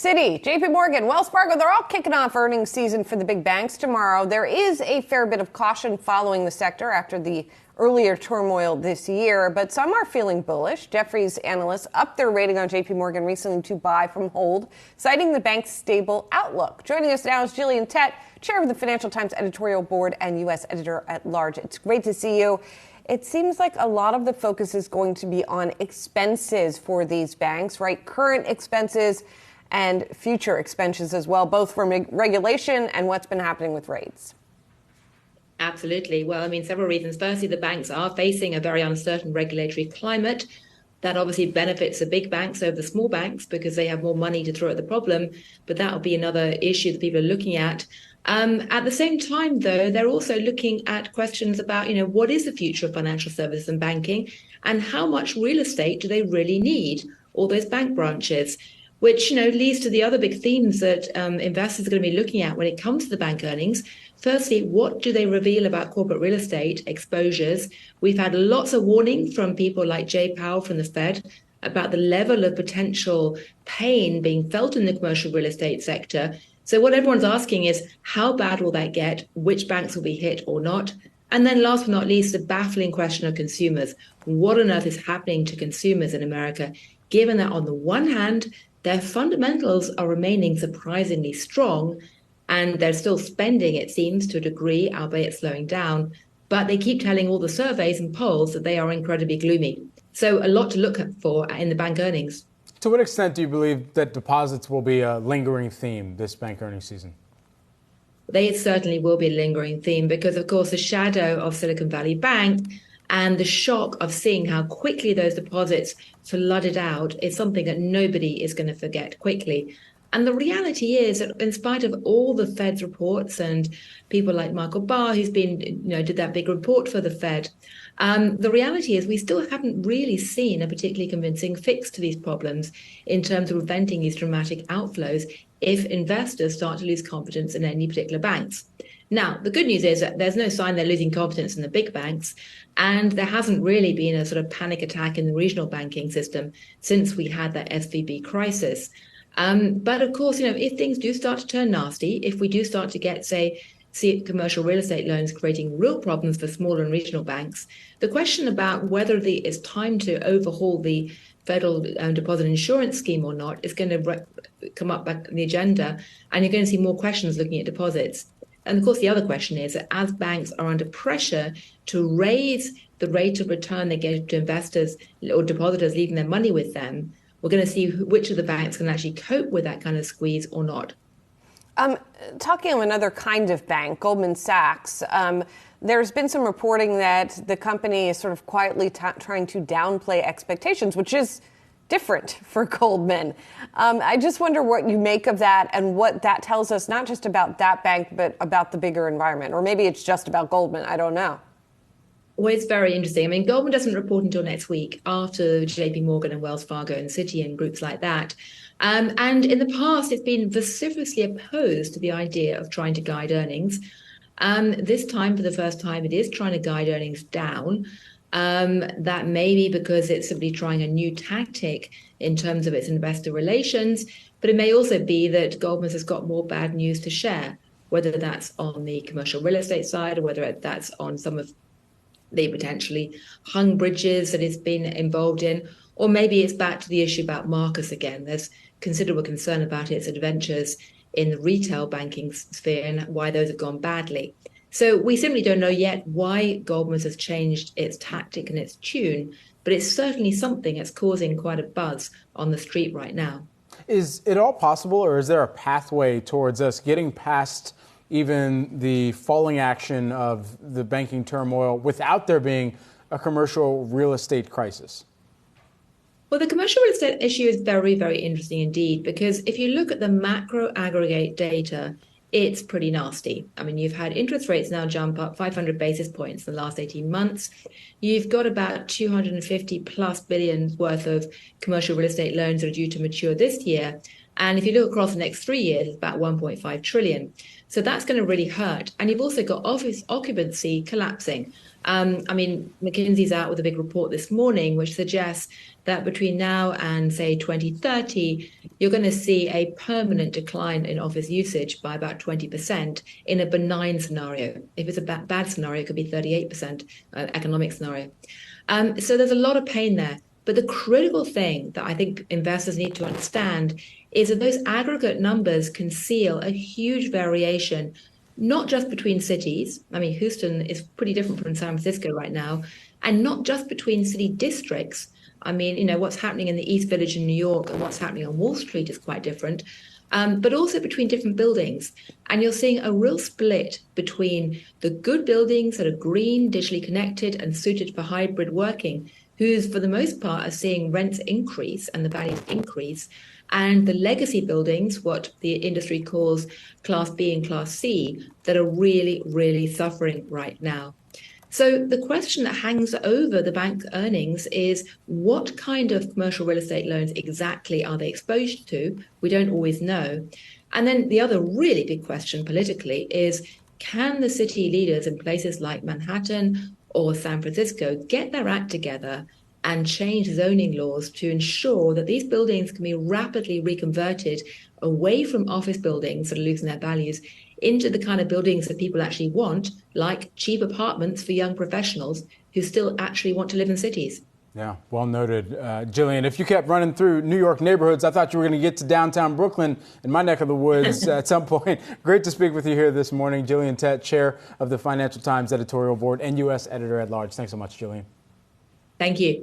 Citi, JP Morgan, Wells Fargo, they're all kicking off earnings season for the big banks tomorrow. There is a fair bit of caution following the sector after the earlier turmoil this year, but some are feeling bullish. Jefferies analysts upped their rating on JP Morgan recently to buy from hold, citing the bank's stable outlook. Joining us now is Gillian Tett, chair of the Financial Times editorial board and U.S. editor at large. It's great to see you. It seems like a lot of the focus is going to be on expenses for these banks, right? Current expenses and future expenses as well, both from regulation and what's been happening with rates. Absolutely. Well, several reasons. Firstly, the banks are facing a very uncertain regulatory climate that obviously benefits the big banks over the small banks because they have more money to throw at the problem. But that will be another issue that people are looking at. At the same time, though, they're also looking at questions about, what is the future of financial services and banking and how much real estate do they really need, all those bank branches, which, leads to the other big themes that investors are going to be looking at when it comes to the bank earnings. Firstly, what do they reveal about corporate real estate exposures? We've had lots of warning from people like Jay Powell from the Fed about the level of potential pain being felt in the commercial real estate sector. So what everyone's asking is, how bad will that get? Which banks will be hit or not? And then last but not least, the baffling question of consumers. What on earth is happening to consumers in America, given that on the one hand, their fundamentals are remaining surprisingly strong, and they're still spending, it seems, to a degree, albeit slowing down. But they keep telling all the surveys and polls that they are incredibly gloomy. So a lot to look for in the bank earnings. To what extent do you believe that deposits will be a lingering theme this bank earnings season? They certainly will be a lingering theme because, of course, the shadow of Silicon Valley Bank and the shock of seeing how quickly those deposits flooded out is something that nobody is going to forget quickly. And the reality is that in spite of all the Fed's reports and people like Michael Barr, who's been, did that big report for the Fed, the reality is we still haven't really seen a particularly convincing fix to these problems in terms of preventing these dramatic outflows if investors start to lose confidence in any particular banks. Now, the good news is that there's no sign they're losing confidence in the big banks, and there hasn't really been a sort of panic attack in the regional banking system since we had that SVB crisis. But of course, if things do start to turn nasty, if we do start to get, see commercial real estate loans creating real problems for smaller and regional banks, the question about whether it's time to overhaul the federal deposit insurance scheme or not is going to come up back on the agenda, and you're going to see more questions looking at deposits. And of course, the other question is that as banks are under pressure to raise the rate of return they give to investors or depositors leaving their money with them, we're going to see which of the banks can actually cope with that kind of squeeze or not. Talking of another kind of bank, Goldman Sachs, there's been some reporting that the company is sort of quietly trying to downplay expectations, which is different for Goldman. I just wonder what you make of that and what that tells us, not just about that bank, but about the bigger environment. Or maybe it's just about Goldman. I don't know. Well, it's very interesting. Goldman doesn't report until next week after JP Morgan and Wells Fargo and Citi and groups like that. And in the past, it's been vociferously opposed to the idea of trying to guide earnings. This time, for the first time, it is trying to guide earnings down. That may be because it's simply trying a new tactic in terms of its investor relations, but it may also be that Goldman has got more bad news to share, whether that's on the commercial real estate side or whether that's on some of the potentially hung bridges that it's been involved in, or maybe it's back to the issue about Marcus again. There's considerable concern about its adventures in the retail banking sphere and why those have gone badly. So we simply don't know yet why Goldman has changed its tactic and its tune, but it's certainly something that's causing quite a buzz on the street right now. Is it all possible, or is there a pathway towards us getting past even the falling action of the banking turmoil without there being a commercial real estate crisis? Well, the commercial real estate issue is very, very interesting indeed, because if you look at the macro aggregate data, it's pretty nasty. You've had interest rates now jump up 500 basis points in the last 18 months. You've got about 250 plus billion worth of commercial real estate loans that are due to mature this year. And if you look across the next 3 years, it's about 1.5 trillion. So that's going to really hurt. And you've also got office occupancy collapsing. McKinsey's out with a big report this morning, which suggests that between now and, say, 2030, you're going to see a permanent decline in office usage by about 20% in a benign scenario. If it's a bad scenario, it could be 38% economic scenario. So there's a lot of pain there. But the critical thing that I think investors need to understand is that those aggregate numbers conceal a huge variation, not just between cities. I mean, Houston is pretty different from San Francisco right now, and not just between city districts. I mean, what's happening in the East Village in New York and what's happening on Wall Street is quite different, but also between different buildings. And you're seeing a real split between the good buildings that are green, digitally connected, and suited for hybrid working, who's for the most part are seeing rents increase and the values increase, and the legacy buildings, what the industry calls Class B and Class C, that are really, really suffering right now. So the question that hangs over the bank earnings is, what kind of commercial real estate loans exactly are they exposed to? We don't always know. And then the other really big question politically is, can the city leaders in places like Manhattan or San Francisco get their act together and change zoning laws to ensure that these buildings can be rapidly reconverted away from office buildings that are losing their values into the kind of buildings that people actually want, like cheap apartments for young professionals who still actually want to live in cities? Yeah, well noted. Gillian, if you kept running through New York neighborhoods, I thought you were going to get to downtown Brooklyn in my neck of the woods at some point. Great to speak with you here this morning. Gillian Tett, chair of the Financial Times editorial board and U.S. editor at large. Thanks so much, Gillian. Thank you.